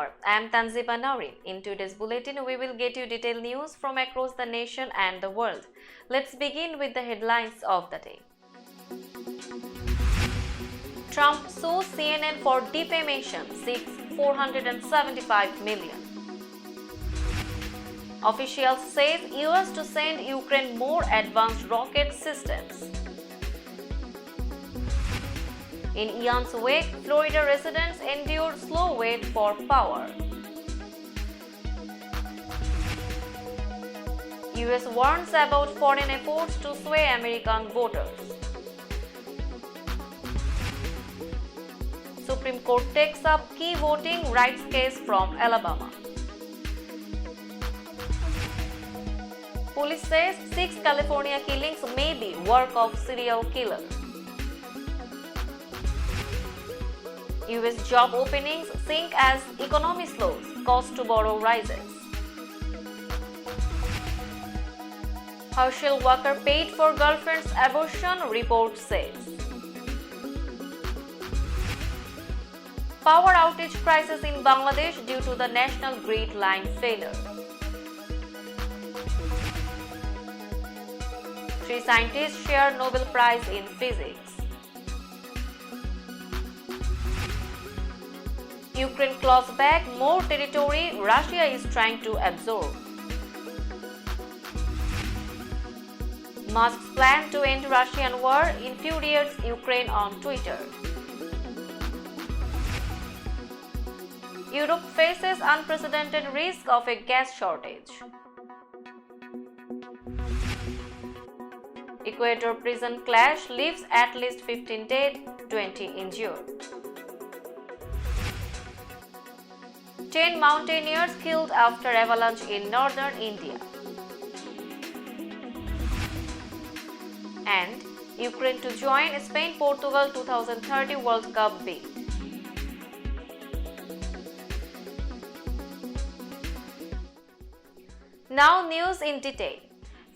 hour. I am Tanziba Naurin. In today's bulletin, we will get you detailed news from across the nation and the world. Let's begin with the headlines of the day. Trump sues CNN for defamation, seeks $475 million. Officials say US to send Ukraine more advanced rocket systems. In Ian's wake, Florida residents endure slow wait for power. US warns about foreign efforts to sway American voters. Supreme Court takes up key voting rights case from Alabama. Police says 6 California killings may be work of serial killer. US job openings sink as economy slows, cost to borrow rises. Herschel Walker paid for girlfriend's abortion, report says. Power outage crisis in Bangladesh due to the national grid line failure. 3 scientists share Nobel Prize in Physics. Ukraine claws back more territory Russia is trying to absorb. Musk's plan to end Russian war infuriates Ukraine on Twitter. Europe faces unprecedented risk of a gas shortage. Ecuador prison clash leaves at least 15 dead, 20 injured. 10 mountaineers killed after avalanche in northern India. And Ukraine to join Spain-Portugal 2030 World Cup bid. Now news in detail.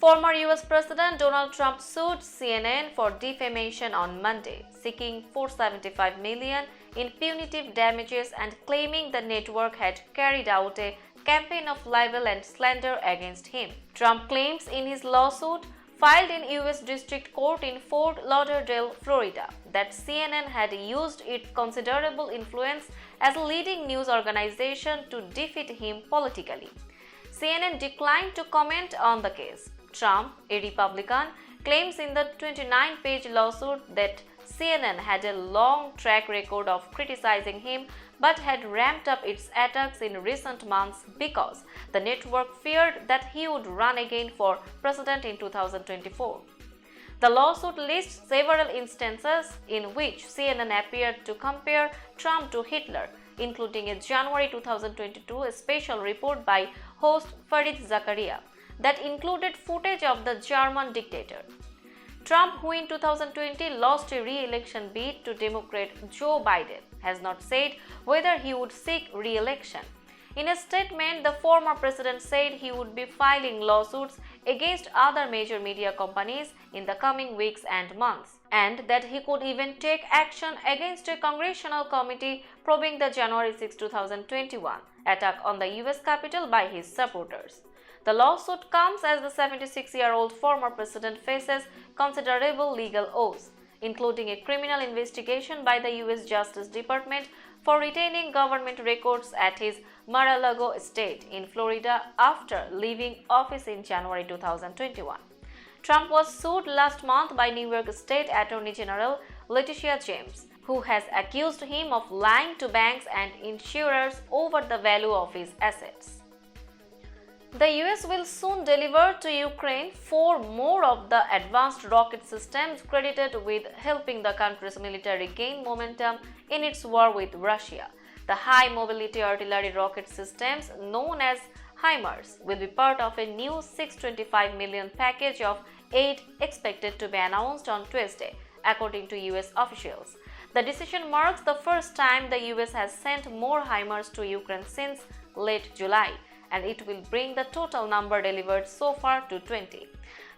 Former US President Donald Trump sued CNN for defamation on Monday, seeking $475 million in punitive damages and claiming the network had carried out a campaign of libel and slander against him. Trump claims in his lawsuit, filed in US District Court in Fort Lauderdale, Florida, that CNN had used its considerable influence as a leading news organization to defeat him politically. CNN declined to comment on the case. Trump, a Republican, claims in the 29-page lawsuit that CNN had a long track record of criticizing him but had ramped up its attacks in recent months because the network feared that he would run again for president in 2024. The lawsuit lists several instances in which CNN appeared to compare Trump to Hitler, including a January 2022 special report by host Fareed Zakaria that included footage of the German dictator. Trump, who in 2020 lost a re-election bid to Democrat Joe Biden, has not said whether he would seek re-election. In a statement, the former president said he would be filing lawsuits against other major media companies in the coming weeks and months, and that he could even take action against a congressional committee probing the January 6, 2021 attack on the US Capitol by his supporters. The lawsuit comes as the 76-year-old former president faces considerable legal woes, including a criminal investigation by the US Justice Department for retaining government records at his Mar-a-Lago estate in Florida after leaving office in January 2021. Trump was sued last month by New York State Attorney General Letitia James, who has accused him of lying to banks and insurers over the value of his assets. The US will soon deliver to Ukraine 4 more of the advanced rocket systems credited with helping the country's military gain momentum in its war with Russia. The high-mobility artillery rocket systems, known as HIMARS, will be part of a new $625 million package of aid expected to be announced on Tuesday, according to US officials. The decision marks the first time the US has sent more HIMARS to Ukraine since late July, and it will bring the total number delivered so far to 20.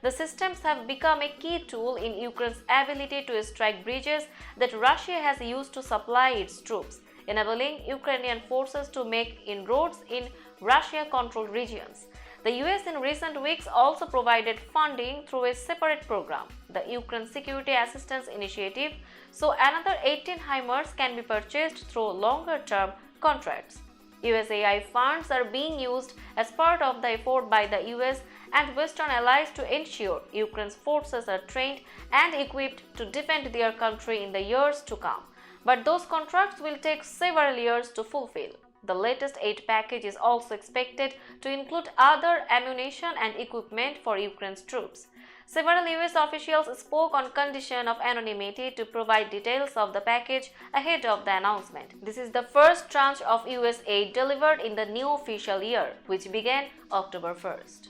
The systems have become a key tool in Ukraine's ability to strike bridges that Russia has used to supply its troops, enabling Ukrainian forces to make inroads in Russia-controlled regions. The US in recent weeks also provided funding through a separate program, the Ukraine Security Assistance Initiative, so another 18 HIMARS can be purchased through longer-term contracts. USAI funds are being used as part of the effort by the US and Western allies to ensure Ukraine's forces are trained and equipped to defend their country in the years to come. But those contracts will take several years to fulfill. The latest aid package is also expected to include other ammunition and equipment for Ukraine's troops. Several US officials spoke on condition of anonymity to provide details of the package ahead of the announcement. This is the first tranche of US aid delivered in the new official year, which began October 1st.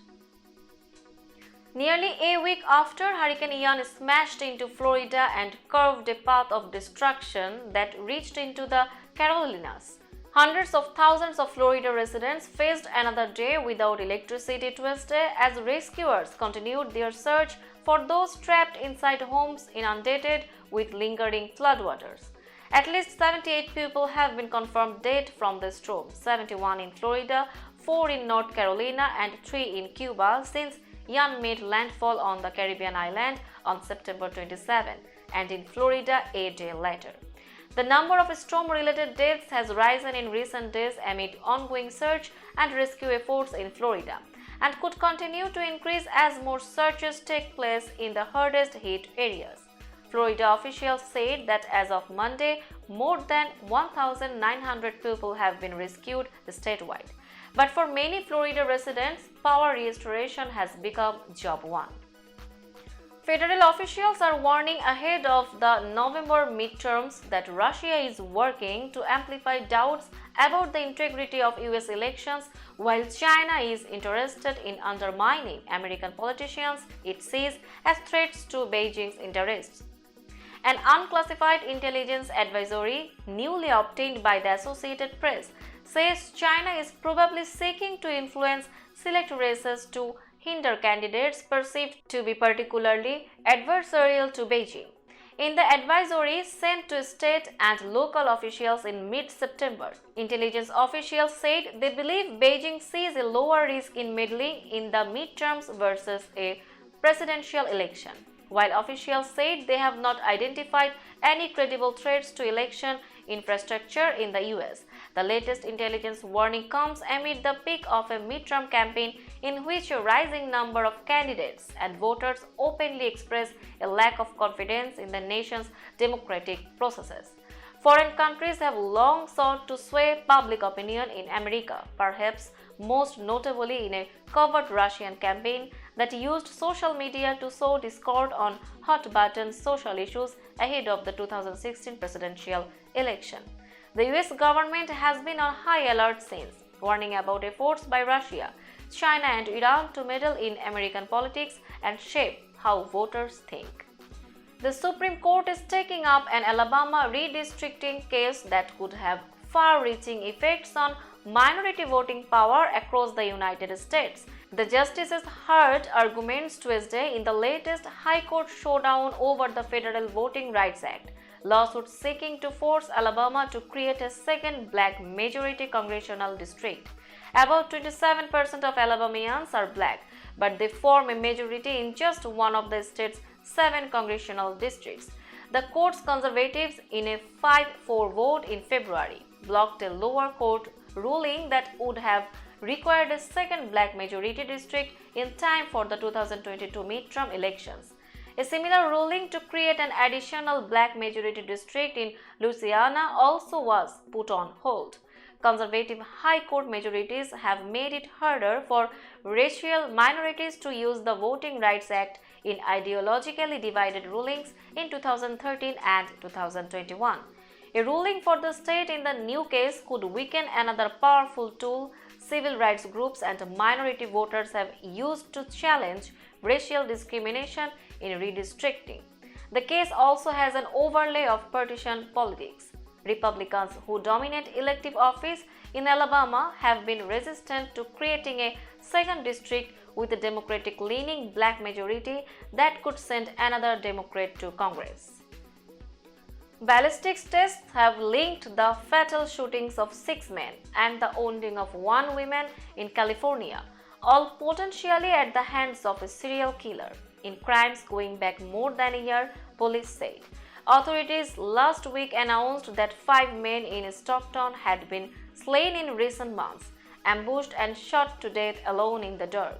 Nearly a week after Hurricane Ian smashed into Florida and carved a path of destruction that reached into the Carolinas, hundreds of thousands of Florida residents faced another day without electricity Tuesday as rescuers continued their search for those trapped inside homes inundated with lingering floodwaters. At least 78 people have been confirmed dead from the storm, 71 in Florida, 4 in North Carolina and 3 in Cuba since Ian made landfall on the Caribbean island on September 27 and in Florida a day later. The number of storm-related deaths has risen in recent days amid ongoing search and rescue efforts in Florida and could continue to increase as more searches take place in the hardest hit areas. Florida officials said that as of Monday, more than 1,900 people have been rescued statewide. But for many Florida residents, power restoration has become job one. Federal officials are warning ahead of the November midterms that Russia is working to amplify doubts about the integrity of US elections, while China is interested in undermining American politicians, it sees as threats to Beijing's interests. An unclassified intelligence advisory, newly obtained by the Associated Press, says China is probably seeking to influence select races to hinder candidates perceived to be particularly adversarial to Beijing. In the advisory sent to state and local officials in mid-September, intelligence officials said they believe Beijing sees a lower risk in meddling in the midterms versus a presidential election, while officials said they have not identified any credible threats to election infrastructure in the US. The latest intelligence warning comes amid the peak of a midterm campaign in which a rising number of candidates and voters openly express a lack of confidence in the nation's democratic processes. Foreign countries have long sought to sway public opinion in America, perhaps most notably in a covert Russian campaign that used social media to sow discord on hot-button social issues ahead of the 2016 presidential election. The US government has been on high alert since, warning about efforts by Russia, China and Iran to meddle in American politics and shape how voters think. The Supreme Court is taking up an Alabama redistricting case that could have far-reaching effects on minority voting power across the United States. The justices heard arguments Tuesday in the latest High Court showdown over the Federal Voting Rights Act, lawsuit seeking to force Alabama to create a second black majority congressional district. About 27% of Alabamians are black, but they form a majority in just one of the state's 7 congressional districts. The court's conservatives, in a 5-4 vote in February, blocked a lower court ruling that would have required a second black majority district in time for the 2022 midterm elections. A similar ruling to create an additional black majority district in Louisiana also was put on hold. Conservative high court majorities have made it harder for racial minorities to use the Voting Rights Act in ideologically divided rulings in 2013 and 2021. A ruling for the state in the new case could weaken another powerful tool civil rights groups and minority voters have used to challenge racial discrimination in redistricting. The case also has an overlay of partisan politics. Republicans who dominate elective office in Alabama have been resistant to creating a second district with a Democratic-leaning black majority that could send another Democrat to Congress. Ballistics tests have linked the fatal shootings of 6 men and the wounding of 1 woman in California, all potentially at the hands of a serial killer, in crimes going back more than a year, police said. Authorities last week announced that 5 men in Stockton had been slain in recent months, ambushed and shot to death alone in the dark.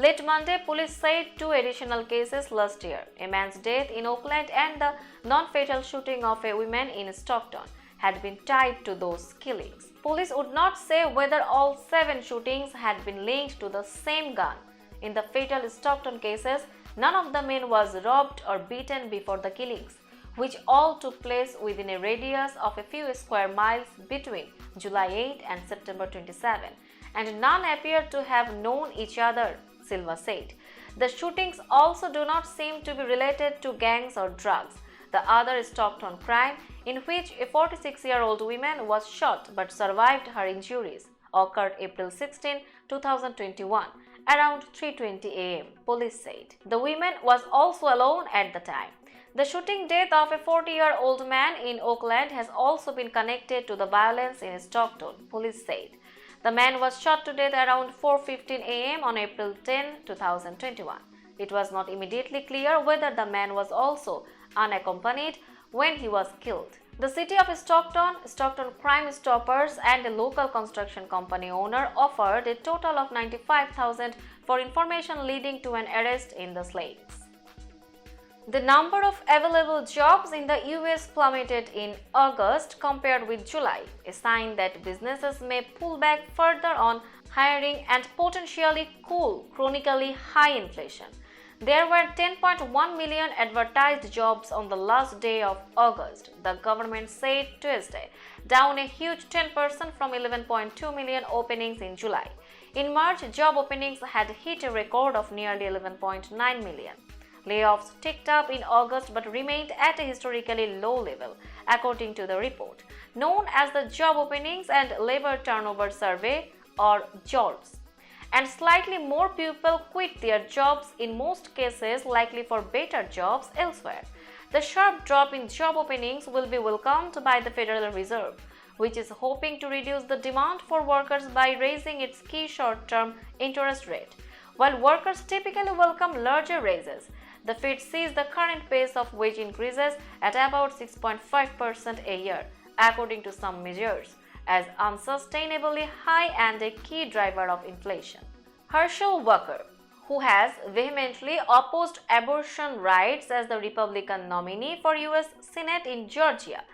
Late Monday, police said 2 additional cases last year, a man's death in Oakland and the non-fatal shooting of a woman in Stockton, had been tied to those killings. Police would not say whether all 7 shootings had been linked to the same gun. In the fatal Stockton cases, none of the men was robbed or beaten before the killings, which all took place within a radius of a few square miles between July 8 and September 27, and none appear to have known each other, Silva said. The shootings also do not seem to be related to gangs or drugs. The other Stockton crime, in which a 46-year-old woman was shot but survived her injuries, occurred April 16, 2021, around 3:20 am, police said. The woman was also alone at the time. The shooting death of a 40-year-old man in Oakland has also been connected to the violence in Stockton, police said. The man was shot to death around 4:15 am on April 10, 2021. It was not immediately clear whether the man was also unaccompanied when he was killed. The city of Stockton Crime Stoppers and a local construction company owner offered a total of $95,000 for information leading to an arrest in the slayings. The number of available jobs in the US plummeted in August compared with July, a sign that businesses may pull back further on hiring and potentially cool chronically high inflation. There were 10.1 million advertised jobs on the last day of August, the government said Tuesday, down a huge 10% from 11.2 million openings in July. In March, job openings had hit a record of nearly 11.9 million. Layoffs ticked up in August but remained at a historically low level, according to the report, known as the Job Openings and Labor Turnover Survey, or JOLTS. And slightly more people quit their jobs, in most cases likely for better jobs elsewhere. The sharp drop in job openings will be welcomed by the Federal Reserve, which is hoping to reduce the demand for workers by raising its key short-term interest rate. While workers typically welcome larger raises, the Fed sees the current pace of wage increases at about 6.5% a year, according to some measures, as unsustainably high and a key driver of inflation. Herschel Walker, who has vehemently opposed abortion rights as the Republican nominee for US Senate in Georgia,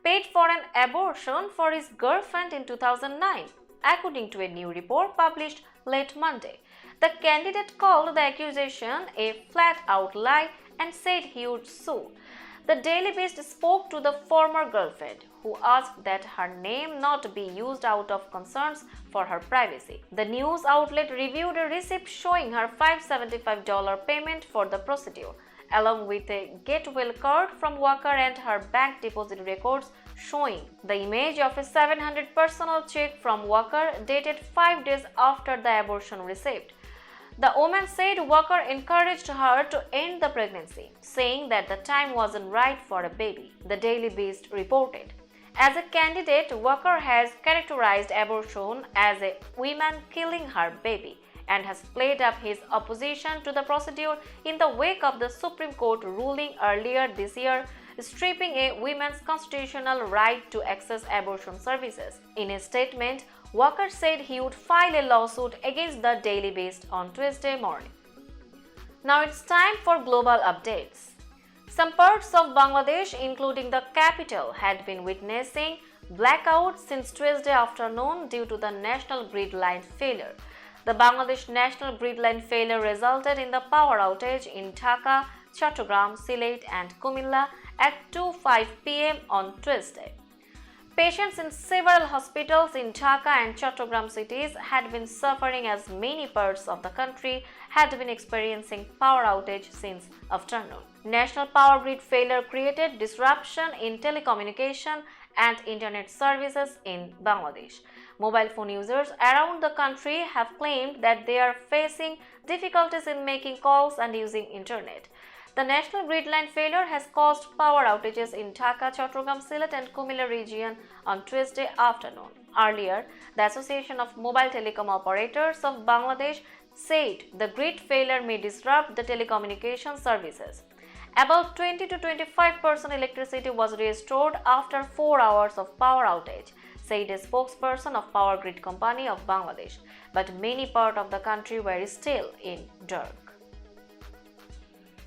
paid for an abortion for his girlfriend in 2009, according to a new report published late Monday. The candidate called the accusation a flat-out lie and said he would sue. The Daily Beast spoke to the former girlfriend, who asked that her name not be used out of concerns for her privacy. The news outlet reviewed a receipt showing her $575 payment for the procedure, along with a get well card from Walker and her bank deposit records showing the image of a $700 personal check from Walker dated 5 days after the abortion receipt. The woman said Walker encouraged her to end the pregnancy, saying that the time wasn't right for a baby, the Daily Beast reported. As a candidate, Walker has characterized abortion as a woman killing her baby and has played up his opposition to the procedure in the wake of the Supreme Court ruling earlier this year, stripping a woman's constitutional right to access abortion services. In a statement, Walker said he would file a lawsuit against the Daily Beast on Tuesday morning. Now it's time for global updates. Some parts of Bangladesh, including the capital, had been witnessing blackouts since Tuesday afternoon due to the national grid line failure. The Bangladesh national grid line failure resulted in the power outage in Dhaka, Chattogram, Sylhet and Kumilla at 2:05 p.m. on Tuesday. Patients in several hospitals in Dhaka and Chattogram cities had been suffering as many parts of the country had been experiencing power outage since afternoon. National power grid failure created disruption in telecommunication and internet services in Bangladesh. Mobile phone users around the country have claimed that they are facing difficulties in making calls and using internet. The national grid line failure has caused power outages in Dhaka, Chattogram, Sylhet and Kumilla region on Tuesday afternoon. Earlier, the Association of Mobile Telecom Operators of Bangladesh said the grid failure may disrupt the telecommunication services. About 20 to 25% electricity was restored after 4 hours of power outage, said a spokesperson of Power Grid Company of Bangladesh, but many parts of the country were still in dark.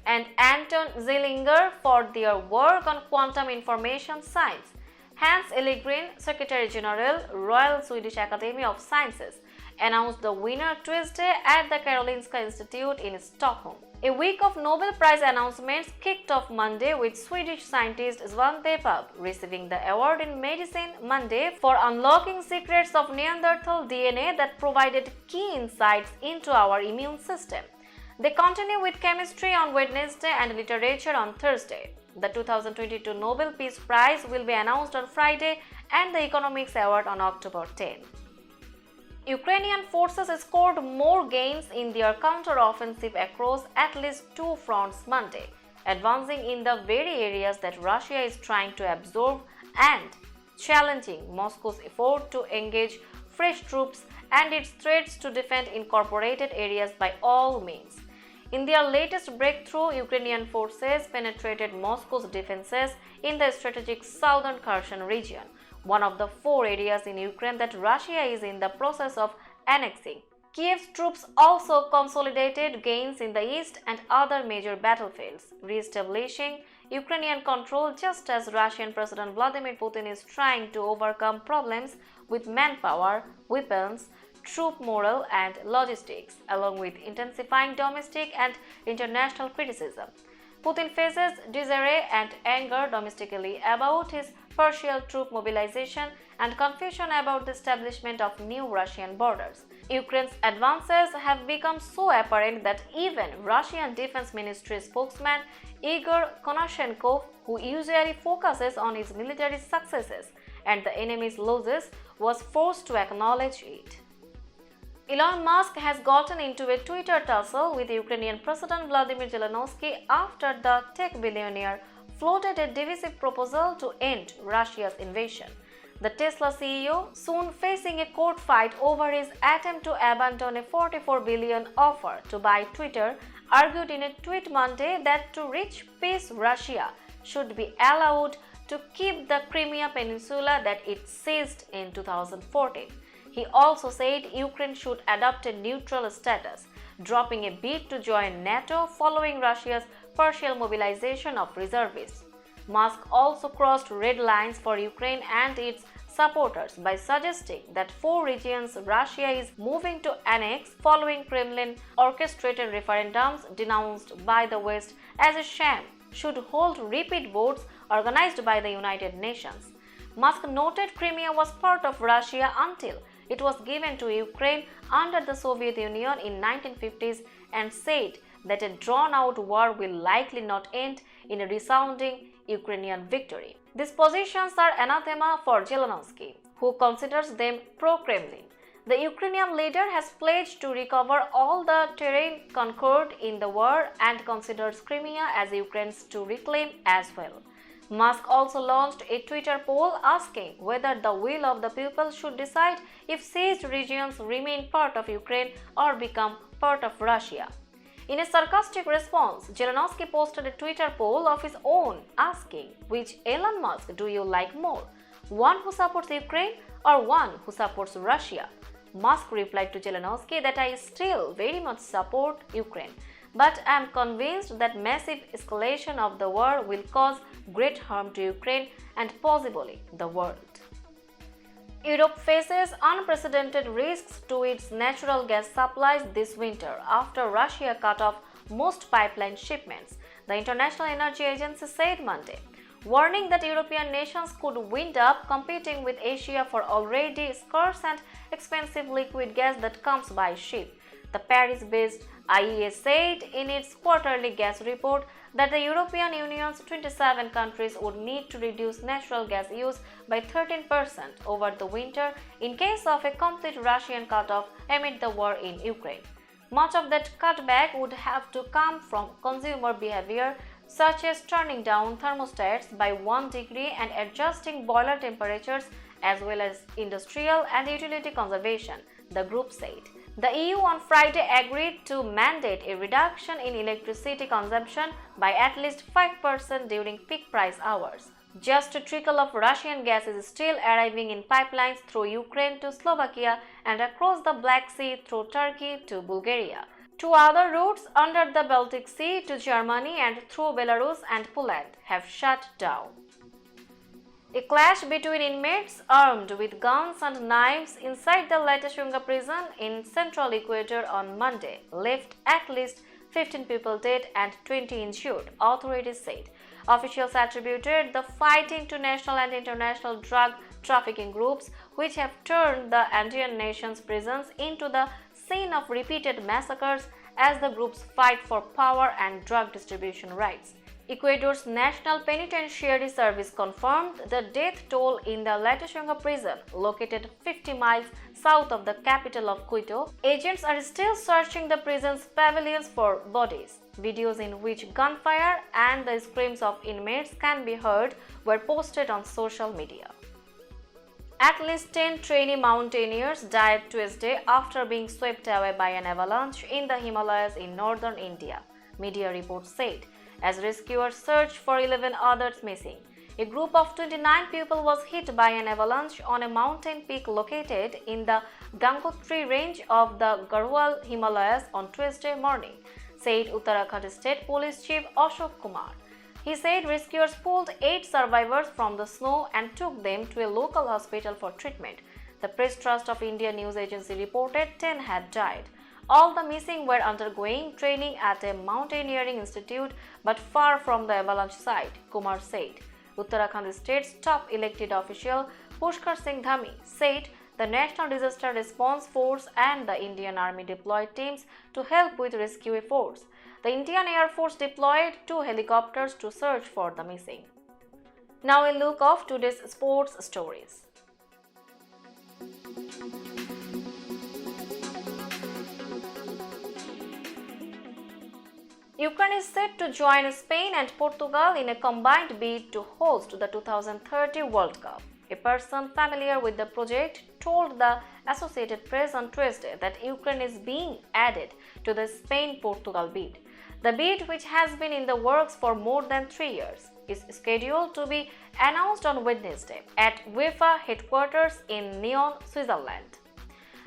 And Anton Zeilinger for their work on quantum information science. Hans Ellegren, Secretary General, Royal Swedish Academy of Sciences, announced the winner Tuesday at the Karolinska Institute in Stockholm. A week of Nobel Prize announcements kicked off Monday with Swedish scientist Svante Pääbo receiving the award in medicine Monday for unlocking secrets of Neanderthal DNA that provided key insights into our immune system. They continue with chemistry on Wednesday and literature on Thursday. The 2022 Nobel Peace Prize will be announced on Friday and the Economics Award on October 10. Ukrainian forces scored more gains in their counter-offensive across at least 2 fronts Monday, advancing in the very areas that Russia is trying to absorb and challenging Moscow's effort to engage fresh troops and its threats to defend incorporated areas by all means. In their latest breakthrough, Ukrainian forces penetrated Moscow's defenses in the strategic southern Kherson region, one of the 4 areas in Ukraine that Russia is in the process of annexing. Kiev's troops also consolidated gains in the east and other major battlefields, re-establishing Ukrainian control just as Russian President Vladimir Putin is trying to overcome problems with manpower, weapons, troop morale and logistics, along with intensifying domestic and international criticism. Putin faces disarray and anger domestically about his partial troop mobilization and confusion about the establishment of new Russian borders. Ukraine's advances have become so apparent that even Russian Defense Ministry spokesman Igor Konashenkov, who usually focuses on his military successes and the enemy's losses, was forced to acknowledge it. Elon Musk has gotten into a Twitter tussle with Ukrainian President Vladimir Zelensky after the tech billionaire floated a divisive proposal to end Russia's invasion. The Tesla CEO, soon facing a court fight over his attempt to abandon a $44 billion offer to buy Twitter, argued in a tweet Monday that to reach peace, Russia should be allowed to keep the Crimea Peninsula that it seized in 2014. He also said Ukraine should adopt a neutral status, dropping a bid to join NATO following Russia's partial mobilization of reservists. Musk also crossed red lines for Ukraine and its supporters by suggesting that 4 regions Russia is moving to annex following Kremlin-orchestrated referendums denounced by the West as a sham should hold repeat votes organized by the United Nations. Musk noted Crimea was part of Russia until it was given to Ukraine under the Soviet Union in 1950s and said that a drawn-out war will likely not end in a resounding Ukrainian victory. These positions are anathema for Zelensky, who considers them pro-Kremlin. The Ukrainian leader has pledged to recover all the terrain conquered in the war and considers Crimea as Ukraine's to reclaim as well. Musk also launched a Twitter poll asking whether the will of the people should decide if seized regions remain part of Ukraine or become part of Russia. In a sarcastic response, Zelensky posted a Twitter poll of his own asking, which Elon Musk do you like more, one who supports Ukraine or one who supports Russia? Musk replied to Zelensky that I still very much support Ukraine, but I am convinced that massive escalation of the war will cause great harm to Ukraine and possibly the world. Europe faces unprecedented risks to its natural gas supplies this winter after Russia cut off most pipeline shipments, the International Energy Agency said Monday, warning that European nations could wind up competing with Asia for already scarce and expensive liquid gas that comes by ship. The Paris-based IEA said in its quarterly gas report that the European Union's 27 countries would need to reduce natural gas use by 13% over the winter in case of a complete Russian cutoff amid the war in Ukraine. Much of that cutback would have to come from consumer behavior, such as turning down thermostats by 1 degree and adjusting boiler temperatures, as well as industrial and utility conservation, the group said. The EU on Friday agreed to mandate a reduction in electricity consumption by at least 5% during peak price hours. Just a trickle of Russian gas is still arriving in pipelines through Ukraine to Slovakia and across the Black Sea through Turkey to Bulgaria. 2 other routes under the Baltic Sea to Germany and through Belarus and Poland have shut down. A clash between inmates armed with guns and knives inside the Latashunga prison in central Ecuador on Monday left at least 15 people dead and 20 injured, authorities said. Officials attributed the fighting to national and international drug trafficking groups, which have turned the Andean nation's prisons into the scene of repeated massacres as the groups fight for power and drug distribution rights. Ecuador's National Penitentiary Service confirmed the death toll in the Latashunga prison, located 50 miles south of the capital of Quito. Agents are still searching the prison's pavilions for bodies. Videos in which gunfire and the screams of inmates can be heard were posted on social media. At least 10 trainee mountaineers died Tuesday after being swept away by an avalanche in the Himalayas in northern India, media reports said, as rescuers searched for 11 others missing. A group of 29 people was hit by an avalanche on a mountain peak located in the Gangotri range of the Garhwal Himalayas on Tuesday morning, said Uttarakhand State Police Chief Ashok Kumar. He said rescuers pulled 8 survivors from the snow and took them to a local hospital for treatment. The Press Trust of India news agency reported 10 had died. All the missing were undergoing training at a mountaineering institute but far from the avalanche site, Kumar said. Uttarakhand State's top elected official, Pushkar Singh Dhami, said the National Disaster Response Force and the Indian Army deployed teams to help with rescue efforts. The Indian Air Force deployed 2 helicopters to search for the missing. Now a look of today's sports stories. Ukraine is set to join Spain and Portugal in a combined bid to host the 2030 World Cup. A person familiar with the project told the Associated Press on Tuesday that Ukraine is being added to the Spain-Portugal bid. The bid, which has been in the works for more than 3 years, is scheduled to be announced on Wednesday at UEFA headquarters in Nyon, Switzerland.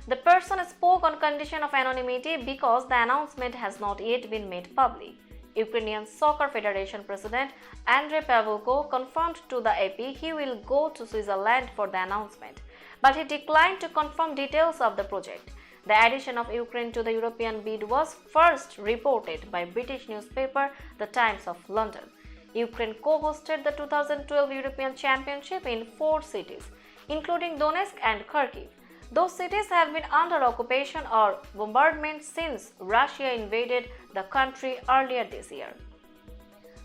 The person spoke on condition of anonymity because the announcement has not yet been made public. Ukrainian Soccer Federation President Andrei Pavlenko confirmed to the AP he will go to Switzerland for the announcement, but he declined to confirm details of the project. The addition of Ukraine to the European bid was first reported by British newspaper The Times of London. Ukraine co-hosted the 2012 European Championship in 4 cities, including Donetsk and Kharkiv. Those cities have been under occupation or bombardment since Russia invaded the country earlier this year.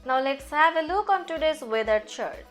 Now let's have a look on today's weather chart.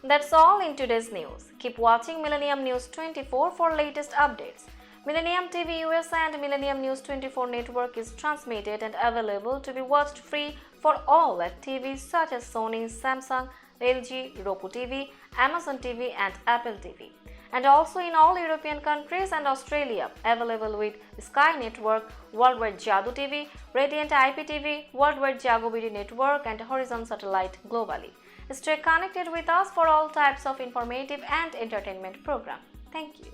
That's all in today's news. Keep watching Millennium News 24 for latest updates. Millennium TV USA and Millennium News 24 network is transmitted and available to be watched free for all at TVs such as Sony, Samsung, LG, Roku TV, Amazon TV and Apple TV. And also in all European countries and Australia, available with Sky Network, Worldwide Jadoo TV, Radiant IPTV, Worldwide Jago BD Network and Horizon Satellite globally. Stay connected with us for all types of informative and entertainment program. Thank you.